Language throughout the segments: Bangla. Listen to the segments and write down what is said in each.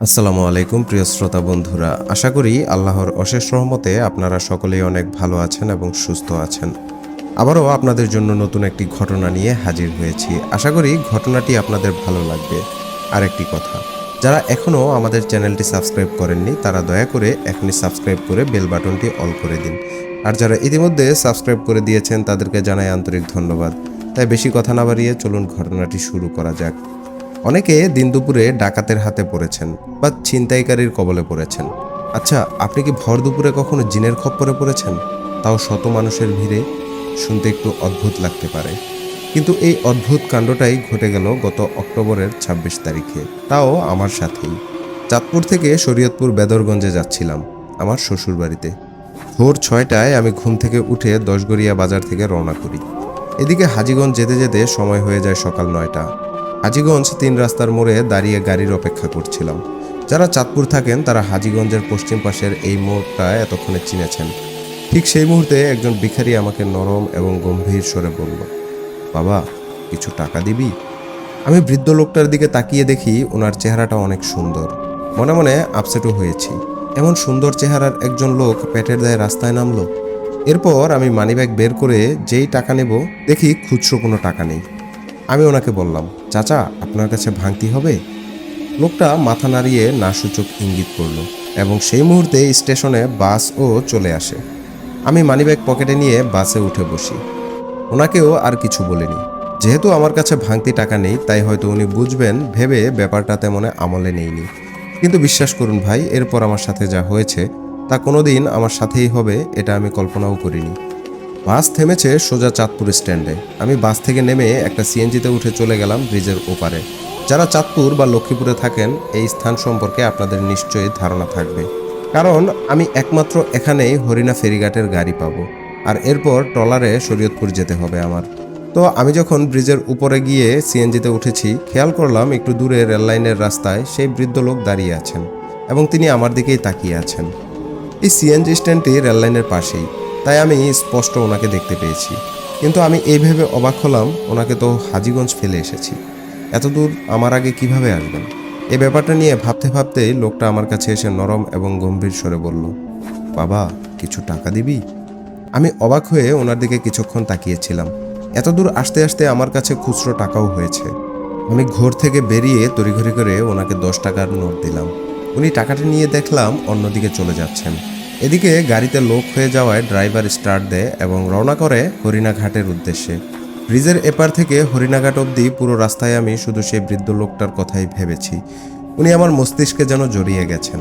আসসালামু আলাইকুম প্রিয় শ্রোতা বন্ধুরা, আশা করি আল্লাহর অশেষ রহমতে আপনারা সকলেই অনেক ভালো আছেন এবং সুস্থ আছেন। আবারও আপনাদের জন্য নতুন একটি ঘটনা নিয়ে হাজির হয়েছি। আশা করি ঘটনাটি আপনাদের ভালো লাগবে। আরেকটি কথা, যারা এখনও আমাদের চ্যানেলটি সাবস্ক্রাইব করেননি তারা দয়া করে এখনই সাবস্ক্রাইব করে বেল বাটনটি অল করে দিন। আর যারা ইতিমধ্যে সাবস্ক্রাইব করে দিয়েছেন তাদেরকে জানাই আন্তরিক ধন্যবাদ। তাই বেশি কথা না বাড়িয়ে চলুন ঘটনাটি শুরু করা যাক। অনেকে দিন দুপুরে ডাকাতের হাতে পড়েছেন বা ছিনতাইকারীর কবলে পড়েছেন। আচ্ছা, আপনি কি ভর দুপুরে কখনো জিনের খপ্পরে পড়েছেন? তাও শত মানুষের ভিড়ে? শুনতে একটু অদ্ভুত লাগতে পারে, কিন্তু এই অদ্ভুত কাণ্ডটাই ঘটে গেল গত অক্টোবরের ২৬ তারিখে, তাও আমার সাথেই। চাঁদপুর থেকে শরীয়তপুর বেদরগঞ্জে যাচ্ছিলাম আমার শ্বশুর বাড়িতে। ভোর ৬টায় আমি ঘুম থেকে উঠে দশগড়িয়া বাজার থেকে রওনা করি। এদিকে হাজীগঞ্জ যেতে যেতে সময় হয়ে যায় সকাল ৯টা। হাজীগঞ্জ ৩ রাস্তার মোড়ে দাঁড়িয়ে গাড়ির অপেক্ষা করছিলাম। যারা চাঁদপুর থাকেন তারা হাজীগঞ্জের পশ্চিম পাশের এই মোড়টা এতক্ষণে চিনেছেন। ঠিক সেই মুহূর্তে একজন ভিখারি আমাকে নরম এবং গম্ভীর স্বরে বলল, বাবা, কিছু টাকা দিবি? আমি বৃদ্ধ লোকটার দিকে তাকিয়ে দেখি ওনার চেহারাটা অনেক সুন্দর। মনে মনে আপসেটও হয়েছি, এমন সুন্দর চেহারার একজন লোক পেটের দায়ে রাস্তায় নামলো। এরপর আমি মানিব্যাগ বের করে যেই টাকা নেব দেখি খুচরো কোনো টাকা নেই। আমি ওনাকে বললাম, চাচা, আপনার কাছে ভাঙতি হবে? লোকটা মাথা নাড়িয়ে না সূচক ইঙ্গিত করল এবং সেই মুহূর্তে স্টেশনে বাসও চলে আসে। আমি মানিব্যাগ পকেটে নিয়ে বাসে উঠে বসি। ওনাকেও আর কিছু বলিনি। যেহেতু আমার কাছে ভাঙতি টাকা নেই তাই হয়তো উনি বুঝবেন ভেবে ব্যাপারটা তেমন আমলে নেইনি। কিন্তু বিশ্বাস করুন ভাই, এরপর আমার সাথে যা হয়েছে তা কোনোদিন আমার সাথেই হবে এটা আমি কল্পনাও করিনি। বাস থেমেছে সোজা চাঁদপুর স্ট্যান্ডে। আমি বাস থেকে নেমে একটা সিএনজিতে উঠে চলে গেলাম ব্রিজের ওপারে। যারা চাঁদপুর বা লক্ষ্মীপুরে থাকেন এই স্থান সম্পর্কে আপনাদের নিশ্চয়ই ধারণা থাকবে, কারণ আমি একমাত্র এখানেই হরিণা ফেরিঘাটের গাড়ি পাবো। আর এরপর ট্রলারে শরীয়তপুর যেতে হবে আমার। তো আমি যখন ব্রিজের উপরে গিয়ে সিএনজিতে উঠেছি, খেয়াল করলাম একটু দূরে রেললাইনের রাস্তায় সেই বৃদ্ধ লোক দাঁড়িয়ে আছেন এবং তিনি আমার দিকেই তাকিয়ে আছেন। এই সিএনজি স্ট্যান্ডটি রেললাইনের পাশেই, তাই আমি স্পষ্ট ওনাকে দেখতে পেয়েছি। কিন্তু আমি এই ভেবে অবাক হলাম, ওনাকে তো হাজীগঞ্জ ফেলে এসেছি, এত দূর আমার আগে কিভাবে আসবেন? এই ব্যাপারটা নিয়ে ভাবতে ভাবতেই লোকটা আমার কাছে এসে নরম এবং গম্ভীর স্বরে বলল, বাবা, কিছু টাকা দিবি? আমি অবাক হয়ে ওনার দিকে কিছুক্ষণ তাকিয়েছিলাম। এত দূর আসতে আসতে আমার কাছে খুচরো টাকাও হয়েছে। আমি ঘর থেকে বেরিয়ে তড়িঘড়ি করে ওনাকে 10 টাকার নোট দিলাম। উনি টাকাটা নিয়ে দেখলাম অন্যদিকে চলে যাচ্ছেন। এদিকে গাড়িতে লোক হয়ে যাওয়ায় ড্রাইভার স্টার্ট দেয় এবং রওনা করে হরিণাঘাটের উদ্দেশ্যে। ব্রিজের এপার থেকে হরিণাঘাট অবধি পুরো রাস্তায় আমি শুধু সেই বৃদ্ধ লোকটার কথাই ভেবেছি। উনি আমার মস্তিষ্কে যেন জড়িয়ে গেছেন।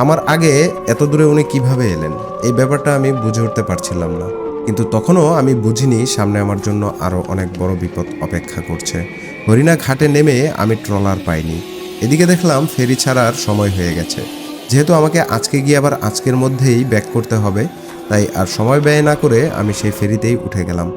আমার আগে এত দূরে উনি কিভাবে এলেন, এই ব্যাপারটা আমি বুঝে উঠতে পারছিলাম না। কিন্তু তখনও আমি বুঝিনি সামনে আমার জন্য আরও অনেক বড় বিপদ অপেক্ষা করছে। হরিণা ঘাটে নেমে আমি ট্রলার পাইনি। এদিকে দেখলাম ফেরি ছাড়ার সময় হয়ে গেছে। যেহেতু আমাকে আজকে গিয়ে আবার আজকের মধ্যেই ব্যাক করতে হবে, তাই আর সময় ব্যয় না করে আমি সেই ফেরিতেই উঠে গেলাম।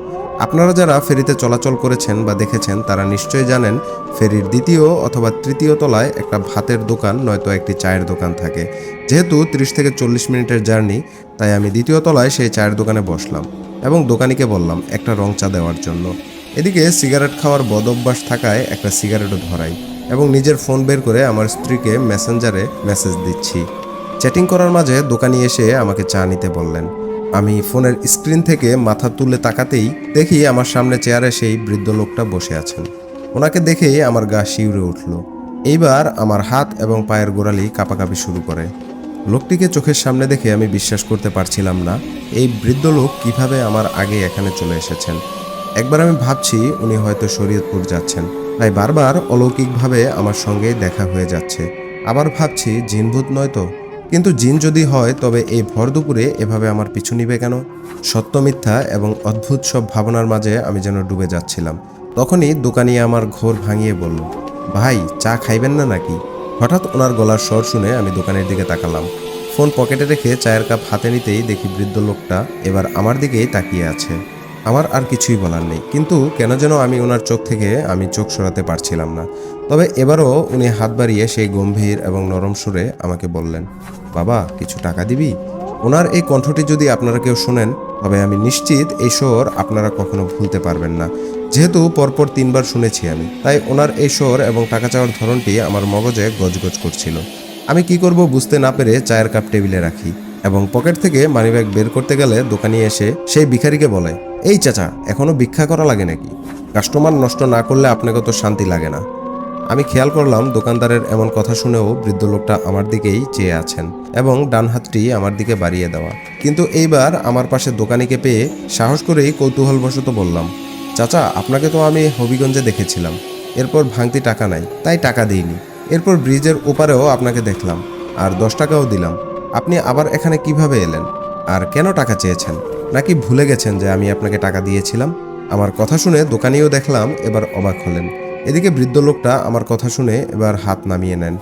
আপনারা যারা ফেরিতে চলাচল করেছেন বা দেখেছেন তারা নিশ্চয়ই জানেন, ফেরির দ্বিতীয় অথবা তৃতীয় তলায় একটা ভাতের দোকান নয়তো একটি চায়ের দোকান থাকে। যেহেতু 30 থেকে 40 মিনিটের জার্নি, তাই আমি দ্বিতীয় তলায় সেই চায়ের দোকানে বসলাম এবং দোকানিকে বললাম একটা রং চা দেওয়ার জন্য। এদিকে সিগারেট খাওয়ার বদ অভ্যাস থাকায় একটা সিগারেটও ধরাই এবং নিজের ফোন বের করে আমার স্ত্রীকে মেসেঞ্জারে মেসেজ দিচ্ছি। চ্যাটিং করার মাঝে দোকানি এসে আমাকে চা নিতে বললেন। আমি ফোনের স্ক্রিন থেকে মাথা তুলে তাকাতেই দেখি আমার সামনে চেয়ারে সেই বৃদ্ধ লোকটা বসে আছেন। ওনাকে দেখেই আমার গা শিউরে উঠল। এইবার আমার হাত এবং পায়ের গোড়ালি কাঁপাকাঁপি শুরু করে। লোকটিকে চোখের সামনে দেখে আমি বিশ্বাস করতে পারছিলাম না, এই বৃদ্ধ লোক কিভাবে আমার আগে এখানে চলে এসেছেন। একবার আমি ভাবছি উনি হয়তো শরীয়তপুর যাচ্ছেন, তাই বারবার অলৌকিকভাবে আমার সঙ্গে দেখা হয়ে যাচ্ছে। আবার ভাবছি জিনভূত নয় তো, কিন্তু জিন যদি হয় তবে এই ভর দুপুরে এভাবে আমার পিছু নিবে কেন? সত্য মিথ্যা এবং অদ্ভুত সব ভাবনার মাঝে আমি যেন ডুবে যাচ্ছিলাম। তখনই দোকানি আমার ঘোর ভাঙিয়ে বলল, ভাই, চা খাইবেন না নাকি? হঠাৎ ওনার গলার স্বর শুনে আমি দোকানের দিকে তাকালাম। ফোন পকেটে রেখে চায়ের কাপ হাতে নিতেই দেখি বৃদ্ধ লোকটা এবার আমার দিকেই তাকিয়ে আছে। আমার আর কিছুই বলার নেই, কিন্তু কেন যেন আমি ওনার চোখ থেকে আমি চোখ সরাতে পারছিলাম না। তবে এবারও উনি হাত বাড়িয়ে সেই গম্ভীর এবং নরম সুরে আমাকে বললেন, বাবা, কিছু টাকা দিবি? ওনার এই কণ্ঠটি যদি আপনারা কেউ শোনেন তবে আমি নিশ্চিত এই স্বর আপনারা কখনো ভুলতে পারবেন না। যেহেতু পরপর 3বার শুনেছি আমি, তাই ওনার এই স্বর এবং টাকা চাওয়ার ধরনটি আমার মগজে গজগজ করছিল। আমি কি করব বুঝতে না পেরে চায়ের কাপ টেবিলে রাখি এবং পকেট থেকে মানিব্যাগ বের করতে গেলে দোকানি এসে সেই ভিখারিকে বলে, এই চাচা, এখনো ভিক্ষা করা লাগে নাকি? কাস্টমার নষ্ট না করলে আপনাকে তো শান্তি লাগে না। আমি খেয়াল করলাম দোকানদারের এমন কথা শুনেও বৃদ্ধ লোকটা আমার দিকেই চেয়ে আছেন এবং ডান হাতটি আমার দিকে বাড়িয়ে দেওয়া। কিন্তু এইবার আমার পাশে দোকানিকে পেয়ে সাহস করেই কৌতূহলবশত বললাম, চাচা, আপনাকে তো আমি হবিগঞ্জে দেখেছিলাম। এরপর ভাঙতি টাকা নাই, তাই টাকা দিইনি। এরপর ব্রিজের ওপারেও আপনাকে দেখলাম আর 10 টাকাও দিলাম। আপনি আবার এখানে কিভাবে এলেন? আর কেন টাকা চেয়েছেন? নাকি ভুলে গেছেন যে আমি আপনাকে টাকা দিয়েছিলাম? আমার কথা শুনে দোকানিও দেখলাম এবার অবাক হলেন। এদিকে বৃদ্ধ লোকটা আমার কথা শুনে এবার হাত নামিয়ে নেন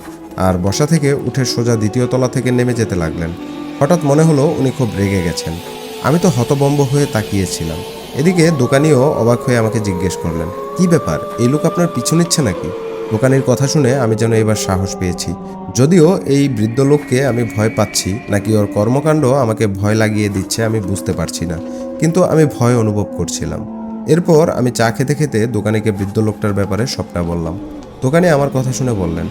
আর বসা থেকে উঠে সোজা দ্বিতীয় তলা থেকে নেমে যেতে লাগলেন। হঠাৎ মনে হলো উনি খুব রেগে গেছেন। আমি তো হতভম্ব হয়ে তাকিয়েছিলাম। এদিকে দোকানিও অবাক হয়ে আমাকে জিজ্ঞেস করলেন, কি ব্যাপার, এই লোক আপনার পিছু নিচ্ছে নাকি? দোকানির কথা শুনে আমি যেন এবার সাহস পেয়েছি। যদিও এই বৃদ্ধ লোককে আমি ভয় পাচ্ছি নাকি ওর কর্মকাণ্ড আমাকে ভয় লাগিয়ে দিচ্ছে আমি বুঝতে পারছি না, কিন্তু আমি ভয় অনুভব করছিলাম। এরপর আমি চা খেতে খেতে দোকানিকে বৃদ্ধ লোকটার ব্যাপারে সবটা বললাম। দোকানি আমার কথা শুনে বললেন,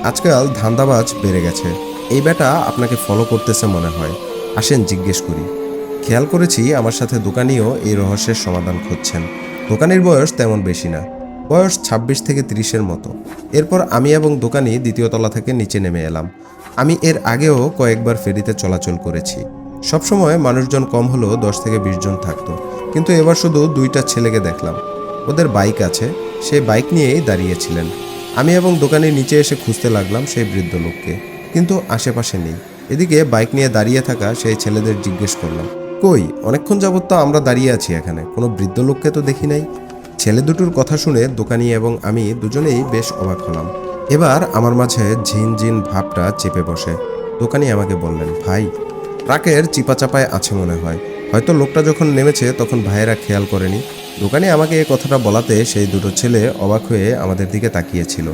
আজকাল ধান্দাবাজ বেড়ে গেছে। এই বেটা আপনাকে ফলো করতেছে মনে হয়, আসেন জিজ্ঞেস করি। খেয়াল করেছি আমার সাথে দোকানিও এই রহস্যের সমাধান খুঁজছেন। দোকানির বয়স তেমন বেশি না, বয়স 26 থেকে 30-এর মতো। এরপর আমি এবং দোকানি দ্বিতীয় তলা থেকে নিচে নেমে এলাম। আমি এর আগেও কয়েকবার ফেরিতে চলাচল করেছি। সবসময় মানুষজন কম হলেও 10 থেকে 20 জন থাকতো, কিন্তু এবার শুধু 2টা ছেলেকে দেখলাম। ওদের বাইক আছে, সেই বাইক নিয়েই দাঁড়িয়েছিলেন। আমি এবং দোকানি নিচে এসে খুঁজতে লাগলাম সেই বৃদ্ধ লোককে, কিন্তু আশেপাশে নেই। এদিকে বাইক নিয়ে দাঁড়িয়ে থাকা সেই ছেলেদের জিজ্ঞেস করলাম, কই, অনেকক্ষণ যাবত তো আমরা দাঁড়িয়ে আছি এখানে, কোনো বৃদ্ধ লোককে তো দেখি নাই। ছেলে দুটোর কথা শুনে দোকানি এবং আমি দুজনেই বেশ অবাক হলাম। এবার আমার মাঝে ঝিনঝিন ভাবটা চেপে বসে। দোকানি আমাকে বললেন, ভাই, ট্রাকের চিপাচাপায় আছে মনে হয়, হয়তো লোকটা যখন নেমেছে তখন ভাইয়েরা খেয়াল করেনি। দোকানি আমাকে এই কথাটা বলাতে সেই দুটো ছেলে অবাক হয়ে আমাদের দিকে তাকিয়েছিল।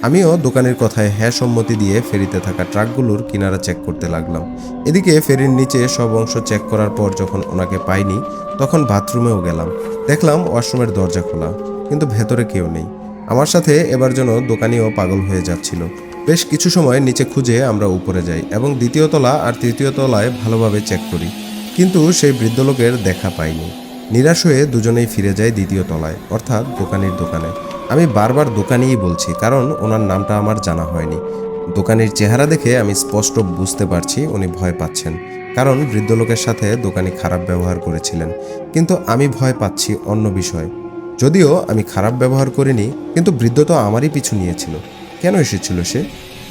আমিও দোকানের কথায় হ্যাঁ সম্মতি দিয়ে ফেরিতে থাকা ট্রাকগুলোর কিনারা চেক করতে লাগলাম। এদিকে ফেরির নিচে সব অংশ চেক করার পর যখন ওনাকে পাইনি, তখন বাথরুমেও গেলাম। দেখলাম ওয়াশরুমের দরজা খোলা, কিন্তু ভেতরে কেউ নেই। আমার সাথে এবার যেন দোকানিও পাগল হয়ে যাচ্ছিল। বেশ কিছু সময় নিচে খুঁজে আমরা উপরে যাই এবং দ্বিতীয় তলা আর তৃতীয় তলায় ভালোভাবে চেক করি, কিন্তু সেই বৃদ্ধ লোকের দেখা পাইনি। নিরাশ হয়ে দুজনেই ফিরে যায় দ্বিতীয় তলায়, অর্থাৎ দোকানির দোকানে। আমি বারবার দোকানিই বলছি, কারণ ওনার নামটা আমার জানা হয়নি। দোকানির চেহারা দেখে আমি স্পষ্ট বুঝতে পারছি উনি ভয় পাচ্ছেন, কারণ বৃদ্ধ লোকের সাথে দোকানি খারাপ ব্যবহার করেছিলেন। কিন্তু আমি ভয় পাচ্ছি অন্য বিষয়। যদিও আমি খারাপ ব্যবহার করিনি, কিন্তু বৃদ্ধ তো আমারই পিছু নিয়েছিল। কেন এসেছিল সে,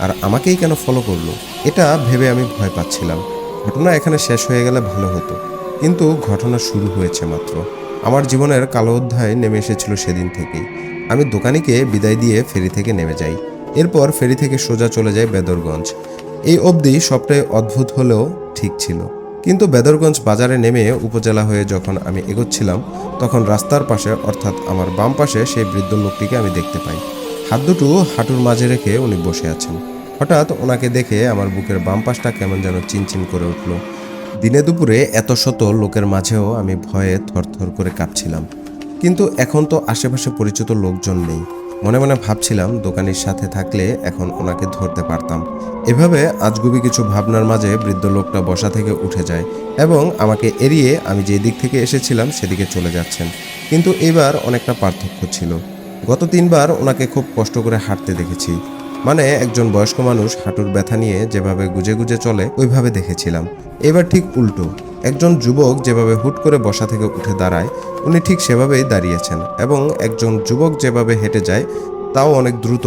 আর আমাকেই কেন ফলো করলো, এটা ভেবে আমি ভয় পাচ্ছিলাম। ঘটনা এখানে শেষ হয়ে গেলে ভালো হতো, কিন্তু ঘটনা শুরু হয়েছে মাত্র। আমার জীবনের কালো অধ্যায় নেমে এসেছিল সেদিন থেকেই। আমি দোকানিকে বিদায় দিয়ে ফেরি থেকে নেমে যাই। এরপর ফেরি থেকে সোজা চলে যাই বেদরগঞ্জ। এই অবধি সবটাই অদ্ভুত হলেও ঠিক ছিল, কিন্তু বেদরগঞ্জ বাজারে নেমে উপজেলা হয়ে যখন আমি এগোচ্ছিলাম, তখন রাস্তার পাশে, অর্থাৎ আমার বাম পাশে, সেই বৃদ্ধ লোকটিকে আমি দেখতে পাই। হাত দুটো হাঁটুর মাঝে রেখে উনি বসে আছেন। হঠাৎ ওনাকে দেখে আমার বুকের বাম পাশটা কেমন যেন চিনচিন করে উঠল। দিনে দুপুরে এত শত লোকের মাঝেও আমি ভয়ে থরথর করে কাঁপছিলাম। কিন্তু এখন তো আশেপাশে পরিচিত লোকজন নেই। মনে মনে ভাবছিলাম, দোকানির সাথে থাকলে এখন ওনাকে ধরতে পারতাম। এভাবে আজগুবি কিছু ভাবনার মাঝে বৃদ্ধ লোকটা বসা থেকে উঠে যায় এবং আমাকে এড়িয়ে আমি যে দিক থেকে এসেছিলাম সেদিকে চলে যাচ্ছেন। কিন্তু এবার অনেকটা পার্থক্য ছিল। গত 3বার ওনাকে খুব কষ্ট করে হাঁটতে দেখেছি, মানে একজন বয়স্ক মানুষ হাঁটুর ব্যথা নিয়ে যেভাবে গুজে গুজে চলে ওইভাবে দেখেছিলাম। এবার ঠিক উল্টো, একজন যুবক যেভাবে হুট করে বসা থেকে উঠে দাঁড়ায়, উনি ঠিক সেভাবেই দাঁড়িয়েছেন, এবং একজন যুবক যেভাবে হেঁটে যায়, তাও অনেক দ্রুত,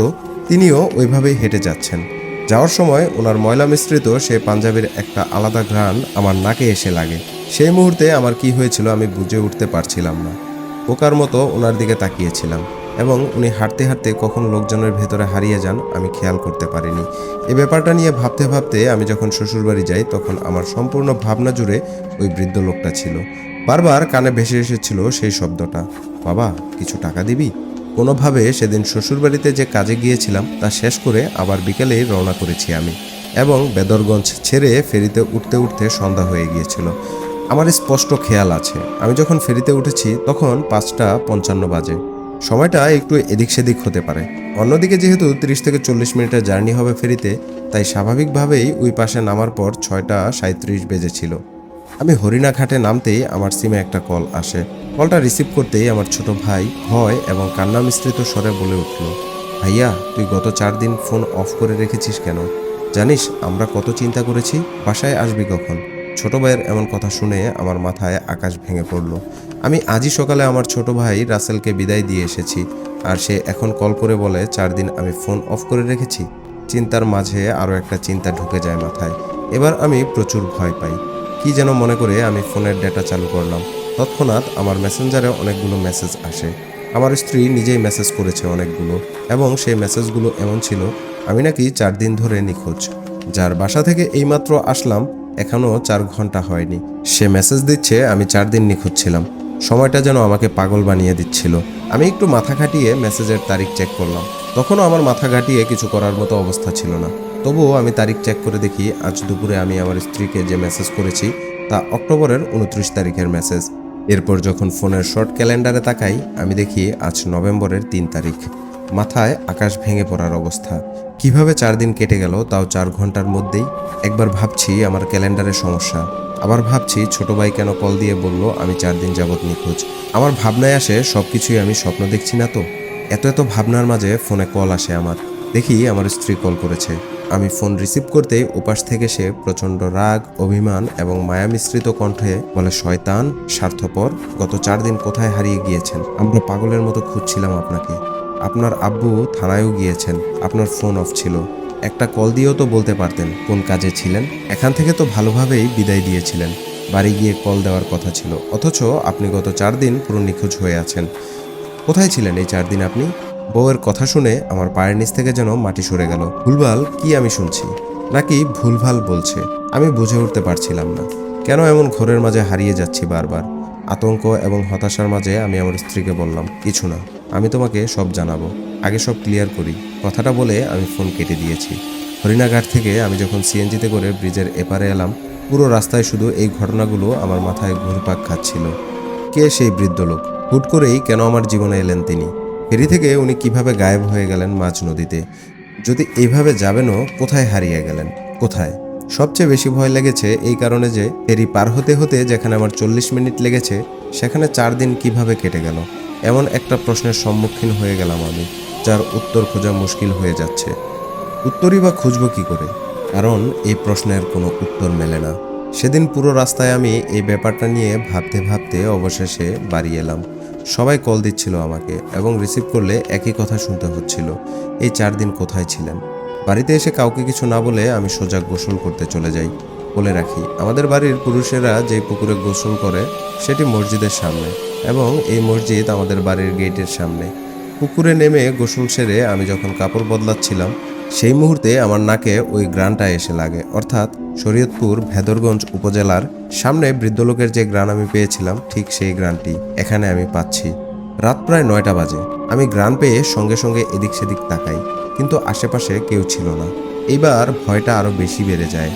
তিনিও ওইভাবেই হেঁটে যাচ্ছেন। যাওয়ার সময় ওনার ময়লা মিশ্রিত সেই পাঞ্জাবির একটা আলাদা ঘ্রাণ আমার নাকে এসে লাগে। সেই মুহূর্তে আমার কি হয়েছিল আমি বুঝে উঠতে পারছিলাম না। পোকার মতো ওনার দিকে তাকিয়েছিলাম, এবং উনি হাঁটতে হাঁটতে কখন লোকজনের ভেতরে হারিয়ে যান আমি খেয়াল করতে পারিনি। এই ব্যাপারটা নিয়ে ভাবতে ভাবতে আমি যখন শ্বশুরবাড়ি যাই, তখন আমার সম্পূর্ণ ভাবনা জুড়ে ওই বৃদ্ধ লোকটা ছিল। বারবার কানে ভেসে এসেছিল সেই শব্দটা, বাবা, কিছু টাকা দিবি? কোনোভাবে সেদিন শ্বশুরবাড়িতে যে কাজে গিয়েছিলাম তা শেষ করে আবার বিকেলেই রওনা করেছি আমি, এবং বেদরগঞ্জ ছেড়ে ফেরিতে উঠতে উঠতে সন্ধ্যা হয়ে গিয়েছিল। আমার স্পষ্ট খেয়াল আছে, আমি যখন ফেরিতে উঠেছি তখন 5:55 বাজে। সময়টা একটু এদিক সেদিক হতে পারে। অন্যদিকে যেহেতু 30 থেকে 40 মিনিটের জার্নি হবে ফেরিতে, তাই স্বাভাবিকভাবেই ওই পাশে নামার পর 6:37 বেজেছিল। আমি হরিণাঘাটে নামতেই আমার সিমে একটা কল আসে। কলটা রিসিভ করতেই আমার ছোট ভাই ভয় এবং কান্না মিশ্রিত স্বরে বলে উঠল, ভাইয়া তুই গত 4 দিন ফোন অফ করে রেখেছিস কেন? জানিস আমরা কত চিন্তা করেছি, বাসায় আসবি কখন? ছোট ভাইয়ের এমন কথা শুনে আমার মাথায় আকাশ ভেঙে পড়ল। আমি আজই সকালে আমার ছোট ভাই রাসেলকে বিদায় দিয়ে এসেছি, আর সে এখন কল করে বলে 4 দিন আমি ফোন অফ করে রেখেছি। চিন্তার মাঝে আরও একটা চিন্তা ঢুকে যায় মাথায়। এবার আমি প্রচুর ভয় পাই। কি যেন মনে করে আমি ফোনের ডেটা চালু করলাম। তৎক্ষণাৎ আমার মেসেঞ্জারে অনেকগুলো মেসেজ আসে। আমার স্ত্রী নিজেই মেসেজ করেছে অনেকগুলো, এবং সেই মেসেজগুলো এমন ছিল আমি নাকি 4 দিন ধরে নিখোঁজ। যার বাসা থেকে এইমাত্র আসলাম, এখনও 4 ঘন্টা হয়নি, সে মেসেজ দিচ্ছে আমি 4 দিন নিখোঁজ ছিলাম। সময়টা যেন আমাকে পাগল বানিয়ে দিচ্ছিল। আমি একটু মাথা খাটিয়ে মেসেজের তারিখ চেক করলাম। তখনও আমার মাথা ঘাটিয়ে কিছু করার মতো অবস্থা ছিল না। তবুও আমি তারিখ চেক করে দেখি আজ দুপুরে আমি আমার স্ত্রীকে যে মেসেজ করেছি তা অক্টোবরের 29 তারিখের মেসেজ। এরপর যখন ফোনের শর্ট ক্যালেন্ডারে তাকাই, আমি দেখি আজ নভেম্বরের 3 তারিখ। মাথায় আকাশ ভেঙে পড়ার অবস্থা। কিভাবে 4 দিন কেটে গেল, তাও 4 ঘন্টার মধ্যেই। একবার ভাবছি আমার ক্যালেন্ডারের সমস্যা, আবার ভাবছি ছোট ভাই কেন কল দিয়ে বলল আমি 4 দিন যাবৎ নিখোঁজ। আমার ভাবনায় আসে সবকিছুই আমি স্বপ্ন দেখছি না তো। এত এত ভাবনার মাঝে ফোনে কল আসে আমার। দেখি আমার স্ত্রী কল করেছে। আমি ফোন রিসিভ করতেই ওপাশ থেকে সে প্রচণ্ড রাগ, অভিমান এবং মায়া মিশ্রিত কণ্ঠে বলে, শয়তান, স্বার্থপর, গত 4 দিন কোথায় হারিয়ে গিয়েছেন? আমরা পাগলের মতো খুঁজছিলাম আপনাকে। আপনার আব্বু থানায়ও গিয়েছেন, আপনার ফোন অফ ছিল। একটা কল দিয়েও তো বলতে পারতেন কোন কাজে ছিলেন। এখান থেকে তো ভালোভাবেই বিদায় দিয়েছিলেন। বাড়ি গিয়ে কল দেওয়ার কথা ছিল, অথচ আপনি গত 4 দিন পুরো নিখোঁজ হয়ে আছেন। কোথায় ছিলেন এই 4 দিন আপনি? বউয়ের কথা শুনে আমার পায়ের নিচ থেকে যেন মাটি সরে গেল। ভুলভাল কি আমি শুনছি, নাকি ভুলভাল বলছে? আমি বুঝে উঠতে পারছিলাম না। কেন এমন ঘোরের মাঝে হারিয়ে যাচ্ছি বারবার? আতঙ্ক এবং হতাশার মাঝে আমি আমার স্ত্রীকে বললাম, কিছু না, আমি তোমাকে সব জানাবো, আগে সব ক্লিয়ার করি। কথাটা বলে আমি ফোন কেটে দিয়েছি। হরিণাঘাট থেকে আমি যখন সিএনজিতে করে ব্রিজের এপারে এলাম, পুরো রাস্তায় শুধু এই ঘটনাগুলো আমার মাথায় ঘুরপাক খাচ্ছিল। কে সেই বৃদ্ধ লোক? হুট করেই কেন আমার জীবনে এলেন তিনি? ফেরি থেকে উনি কিভাবে গায়েব হয়ে গেলেন মাঝ নদীতে? যদি এইভাবে যাবেনও, কোথায় হারিয়ে গেলেন? কোথায়? সবচেয়ে বেশি ভয় লেগেছে এই কারণে যে ফেরি পার হতে হতে যেখানে আমার 40 মিনিট লেগেছে, সেখানে 4 দিন কিভাবে কেটে গেল? এমন একটা প্রশ্নের সম্মুখীন হয়ে গেলাম আমি, যার উত্তর খোঁজা মুশকিল হয়ে যাচ্ছে। উত্তরই বা খুঁজব কি করে? কারণ এই প্রশ্নের কোনো উত্তর মেলে না। সেদিন পুরো রাস্তায় আমি এই ব্যাপারটা নিয়ে ভাবতে ভাবতে অবশেষে বাড়ি এলাম। সবাই কল দিচ্ছিল আমাকে, এবং রিসিভ করলে একই কথা শুনতে হচ্ছিল, এই 4 দিন কোথায় ছিলেন? বাড়িতে এসে কাউকে কিছু না বলে আমি সোজা গোসল করতে চলে যাই। বলে রাখি, আমাদের বাড়ির পুরুষেরা যে পুকুরে গোসল করে সেটি মসজিদের সামনে, এবং এই মসজিদ আমাদের বাড়ির গেটের সামনে। পুকুরে নেমে গোসল সেরে আমি যখন কাপড় বদলাচ্ছিলাম, সেই মুহূর্তে আমার নাকে ওই গ্রানটা এসে লাগে, অর্থাৎ শরীয়তপুর ভেদরগঞ্জ উপজেলার সামনে বৃদ্ধলোকের যে গ্রান আমি পেয়েছিলাম, ঠিক সেই গ্রানটি এখানে আমি পাচ্ছি। রাত প্রায় 9টা বাজে। আমি গ্রান পেয়ে সঙ্গে সঙ্গে এদিক সেদিক তাকাই, কিন্তু আশেপাশে কেউ ছিল না। এইবার ভয়টা আরও বেশি বেড়ে যায়।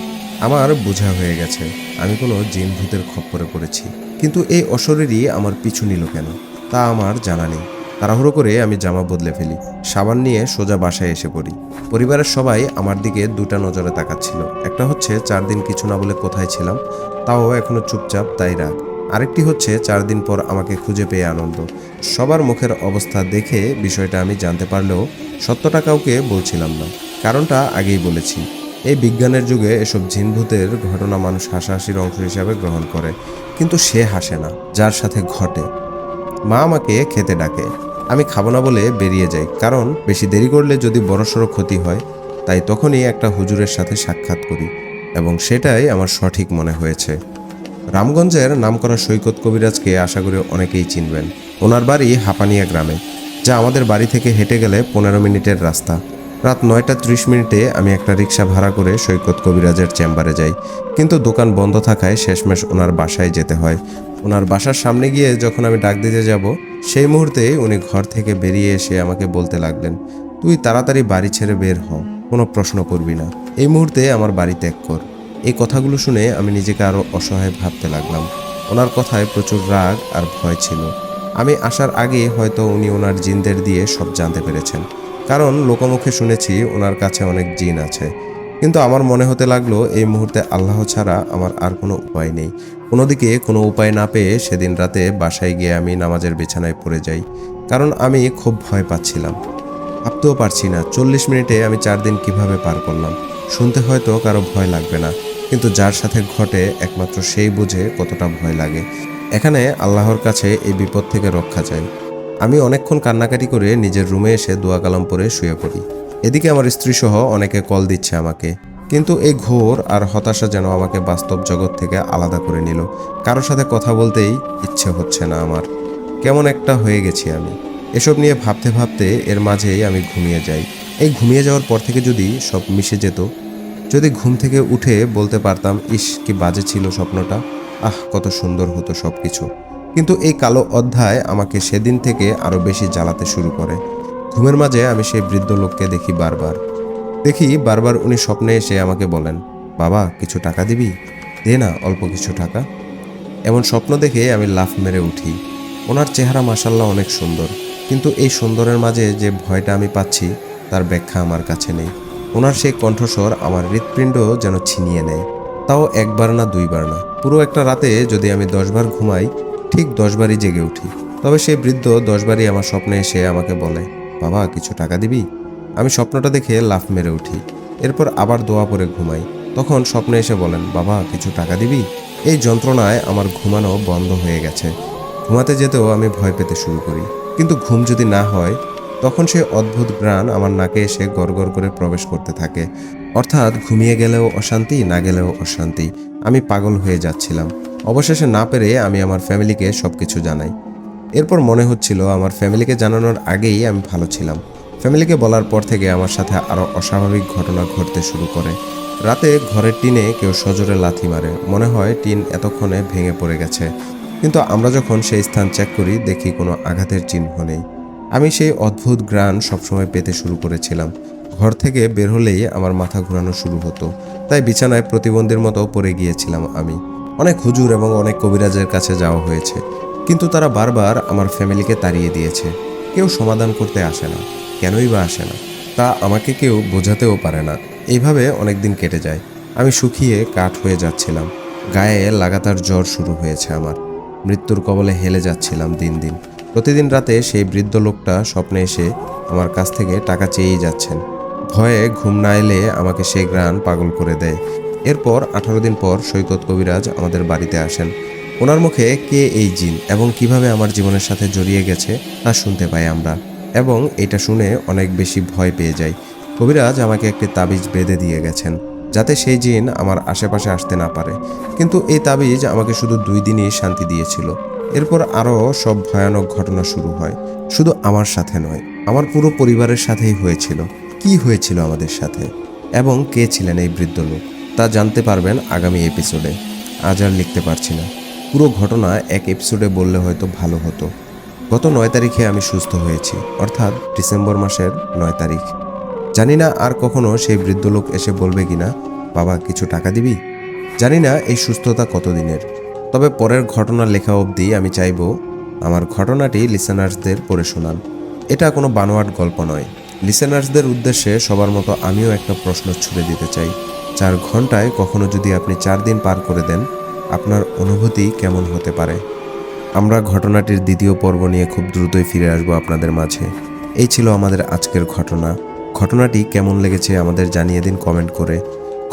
আমার বোঝা হয়ে গেছে আমি কোনো জিন ভূতের খপ্পরে পড়েছি। কিন্তু এই অশরীরই আমার পিছু নিল কেন, তা আমার জানা নেই। তাড়াহুড়ো করে আমি জামা বদলে ফেলি, সাবান নিয়ে সোজা বাসায় এসে পড়ি। পরিবারের সবাই আমার দিকে দুটা নজরে তাকাচ্ছিল। একটা হচ্ছে 4 দিন কিছু না বলে কোথায় ছিলাম, তাও এখনো চুপচাপ, তাই রাগ। আরেকটি হচ্ছে 4 দিন পর আমাকে খুঁজে পেয়ে আনন্দ। সবার মুখের অবস্থা দেখে বিষয়টা আমি জানতে পারলেও সত্যটা কাউকে বলছিলাম না। কারণটা আগেই বলেছি, এই বিজ্ঞানের যুগে এসব জিনভূতের ঘটনা মানুষ হাসাহাসির অংশ হিসাবে গ্রহণ করে, কিন্তু সে হাসে না যার সাথে ঘটে। মা আমাকে খেতে ডাকে, আমি খাবো না বলে বেরিয়ে যাই, কারণ বেশি দেরি করলে যদি বড়সড় ক্ষতি হয়। তাই তখনই একটা হুজুরের সাথে সাক্ষাৎ করি, এবং সেটাই আমার সঠিক মনে হয়েছে। রামগঞ্জের নামকরা সৈকত কবিরাজকে আশা করি অনেকেই চিনবেন। ওনার বাড়ি হাপানিয়া গ্রামে, যা আমাদের বাড়ি থেকে হেঁটে গেলে 15 মিনিটের রাস্তা। রাত 9:30 আমি একটা রিক্সা ভাড়া করে সৈকত কবিরাজের চেম্বারে যাই, কিন্তু দোকান বন্ধ থাকায় শেষমেশ ওনার বাসায় যেতে হয়। ওনার বাসার সামনে গিয়ে যখন আমি ডাক দিতে যাব, সেই মুহূর্তে উনি ঘর থেকে বেরিয়ে এসে আমাকে বলতে লাগলেন, তুই তাড়াতাড়ি বাড়ি ছেড়ে বের হ, কোনো প্রশ্ন করবি না, এই মুহূর্তে আমার বাড়ি ত্যাগ কর। এই কথাগুলো শুনে আমি নিজেকে আরও অসহায় ভাবতে লাগলাম। ওনার কথায় প্রচুর রাগ আর ভয় ছিল। আমি আসার আগে হয়তো উনি ওনার জিনদের দিয়ে সব জানতে পেরেছেন, কারণ লোকমুখে শুনেছি ওনার কাছে অনেক জিন আছে। কিন্তু আমার মনে হতে লাগলো এই মুহূর্তে আল্লাহ ছাড়া আমার আর কোনো উপায় নেই। কোনো দিকে কোনো উপায় না পেয়ে সেদিন রাতে বাসায় গিয়ে আমি নামাজের বিছানায় পড়ে যাই, কারণ আমি খুব ভয় পাচ্ছিলাম। ভাবতেও পারছি না 40 মিনিটে আমি 4 দিন কিভাবে পার করলাম। শুনতে হয়তো কারো ভয় লাগবে না, কিন্তু যার সাথে ঘটে একমাত্র সেই বুঝে কতটা ভয় লাগে। এখানে আল্লাহর কাছে এই বিপদ থেকে রক্ষা চাই। আমি অনেকক্ষণ কান্নাকাটি করে নিজের রুমে এসে দোয়া কালাম পড়ে শুয়ে পড়ি। এদিকে আমার স্ত্রী সহ অনেকে কল দিচ্ছে আমাকে, কিন্তু এই ঘোর আর হতাশা যেন আমাকে বাস্তব জগৎ থেকে আলাদা করে নিল। কারোর সাথে কথা বলতেই ইচ্ছে হচ্ছে না আমার। কেমন একটা হয়ে গেছি আমি। এসব নিয়ে ভাবতে ভাবতে এর মাঝেই আমি ঘুমিয়ে যাই। এই ঘুমিয়ে যাওয়ার পর থেকে যদি সব মিশে যেত, যদি ঘুম থেকে উঠে বলতে পারতাম, ইস কি বাজে ছিল স্বপ্নটা, আহ কত সুন্দর হতো সব কিছু। কিন্তু এই কালো অধ্যায় আমাকে সেদিন থেকে আরও বেশি জ্বালাতে শুরু করে। ঘুমের মাঝে আমি সেই বৃদ্ধ লোককে দেখি বারবার উনি স্বপ্নে এসে আমাকে বলেন, বাবা কিছু টাকা দিবি, দে না অল্প কিছু টাকা। এমন স্বপ্ন দেখে আমি লাফ মেরে উঠি। ওনার চেহারা মাশাল্লাহ অনেক সুন্দর, কিন্তু এই সুন্দরের মাঝে যে ভয়টা আমি পাচ্ছি তার ব্যাখ্যা আমার কাছে নেই। ওনার সেই কণ্ঠস্বর আমার হৃৎপিণ্ড যেন ছিনিয়ে নেয়। তাও একবার না দুইবার না, পুরো একটা রাতে যদি আমি 10 বার ঘুমাই, ঠিক 10 বারই জেগে উঠি। তবে সেই বৃদ্ধ 10 বারই আমার স্বপ্নে এসে আমাকে বলে, বাবা কিছু টাকা দিবি। আমি স্বপ্নটা দেখে লাফ মেরে উঠি। এরপর আবার দোয়া পরে ঘুমাই। তখন স্বপ্নে এসে বলেন, বাবা কিছু টাকা দিবি। এই যন্ত্রণায় আমার ঘুমানো বন্ধ হয়ে গেছে। ঘুমাতে যেতেও আমি ভয় পেতে শুরু করি। কিন্তু ঘুম যদি না হয়, তখন সে অদ্ভুত ঘ্রাণ আমার নাকে এসে গড়গড় করে প্রবেশ করতে থাকে। অর্থাৎ ঘুমিয়ে গেলেও অশান্তি, না গেলেও অশান্তি। আমি পাগল হয়ে যাচ্ছিলাম। অবশেষে না পেরে আমি আমার ফ্যামিলিকে সবকিছু জানাই। এরপর মনে হচ্ছিল আমার ফ্যামিলিকে জানানোর আগেই আমি ভালো ছিলাম। ফ্যামিলিকে বলার পর থেকে আমার সাথে আরও অস্বাভাবিক ঘটনা ঘটতে শুরু করে। রাতে ঘরের টিনে কেউ সজোরে লাথি মারে, মনে হয় টিন এতক্ষণে ভেঙে পড়ে গেছে। কিন্তু আমরা যখন সেই স্থান চেক করি, দেখি কোনো আঘাতের চিহ্ন নেই। আমি সেই অদ্ভুত ঘ্রাণ সবসময় পেতে শুরু করেছিলাম। ঘর থেকে বের হলেই আমার মাথা ঘোরানো শুরু হতো। তাই বিছানায় প্রতিবন্ধীর মতো পড়ে গিয়েছিলাম আমি। অনেক হুজুর এবং অনেক কবিরাজের কাছে যাওয়া হয়েছে, কিন্তু তারা বারবার আমার ফ্যামিলিকে তাড়িয়ে দিয়েছে। কেউ সমাধান করতে আসে না। কেনই বা আসে না, তা আমাকে কেউ বোঝাতেও পারে না। এইভাবে অনেক দিন কেটে যায়। আমি শুকিয়ে কাঠ হয়ে যাচ্ছিলাম। গায়ে লাগাতার জ্বর শুরু হয়েছে আমার। মৃত্যুর কবলে হেলে যাচ্ছিলাম দিন দিন। প্রতিদিন রাতে সেই বৃদ্ধ লোকটা স্বপ্নে এসে আমার কাছ থেকে টাকা চেয়েই যাচ্ছেন। ভয়ে ঘুম না এলে আমাকে সেই ঘ্রাণ পাগল করে দেয়। এরপর 18 দিন পর সৈকত কবিরাজ আমাদের বাড়িতে আসেন। ওনার মুখে কে এই জিন এবং কিভাবে আমার জীবনের সাথে জড়িয়ে গেছে তা শুনতে পাই আমরা, এবং এটা শুনে অনেক বেশি ভয় পেয়ে যাই। কবিরাজ আমাকে একটি তাবিজ বেঁধে দিয়ে গেছেন, যাতে সেই জিন আমার আশেপাশে আসতে না পারে। কিন্তু এই তাবিজ আমাকে শুধু 2 দিনই শান্তি দিয়েছিল। এরপর আরও সব ভয়ানক ঘটনা শুরু হয়। শুধু আমার সাথে নয়, আমার পুরো পরিবারের সাথেই হয়েছিল। কি হয়েছিল আমাদের সাথে এবং কে ছিলেন এই বৃদ্ধ লোক, তা জানতে পারবেন আগামী এপিসোডে। আজ আর লিখতে পারছি না। পুরো ঘটনা এক এপিসোডে বললে হয়তো ভালো হতো। গত 9 তারিখে আমি সুস্থ হয়েছি, অর্থাৎ ডিসেম্বর মাসের 9 তারিখ। জানি না আর কখনো সেই বৃদ্ধ লোক এসে বলবে কিনা, বাবা কিছু টাকা দিবি। জানি না এই সুস্থতা কতদিনের। তবে পরের ঘটনা লেখা অবধি আমি চাইব আমার ঘটনাটি লিসেনার্সদের পড়ে শোনান। এটা কোনো বানোয়াট গল্প নয়। লিসেনার্সদের উদ্দেশ্যে সবার মতো আমিও একটা প্রশ্ন ছুড়ে দিতে চাই। 4 ঘন্টায় কখনো যদি আপনি 4 দিন পার করে দেন, আপনার অনুভূতি কেমন হতে পারে? আমরা ঘটনাটির দ্বিতীয় পর্ব নিয়ে খুব দ্রুতই ফিরে আসবো আপনাদের মাঝে। এই ছিল আমাদের আজকের ঘটনা। ঘটনাটি কেমন লেগেছে আমাদের জানিয়ে দিন কমেন্ট করে।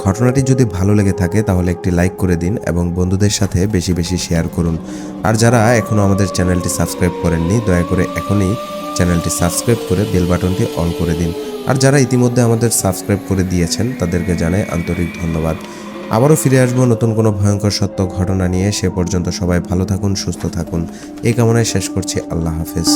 ঘটনাটি যদি ভালো লেগে থাকে তাহলে একটি লাইক করে দিন এবং বন্ধুদের সাথে বেশি বেশি শেয়ার করুন। আর যারা এখনও আমাদের চ্যানেলটি সাবস্ক্রাইব করেননি, দয়া করে এখনই চ্যানেলটি সাবস্ক্রাইব করে বেল বাটনটি অন করে দিন। আর যারা ইতিমধ্যে আমাদের সাবস্ক্রাইব করে দিয়েছেন তাদেরকে জানাই আন্তরিক ধন্যবাদ। আবারও ফিরে আসবো নতুন কোনো ভয়ঙ্কর সত্য ঘটনা নিয়ে। সে পর্যন্ত সবাই ভালো থাকুন, সুস্থ থাকুন, এই কামনায় শেষ করছি। আল্লাহ হাফেজ।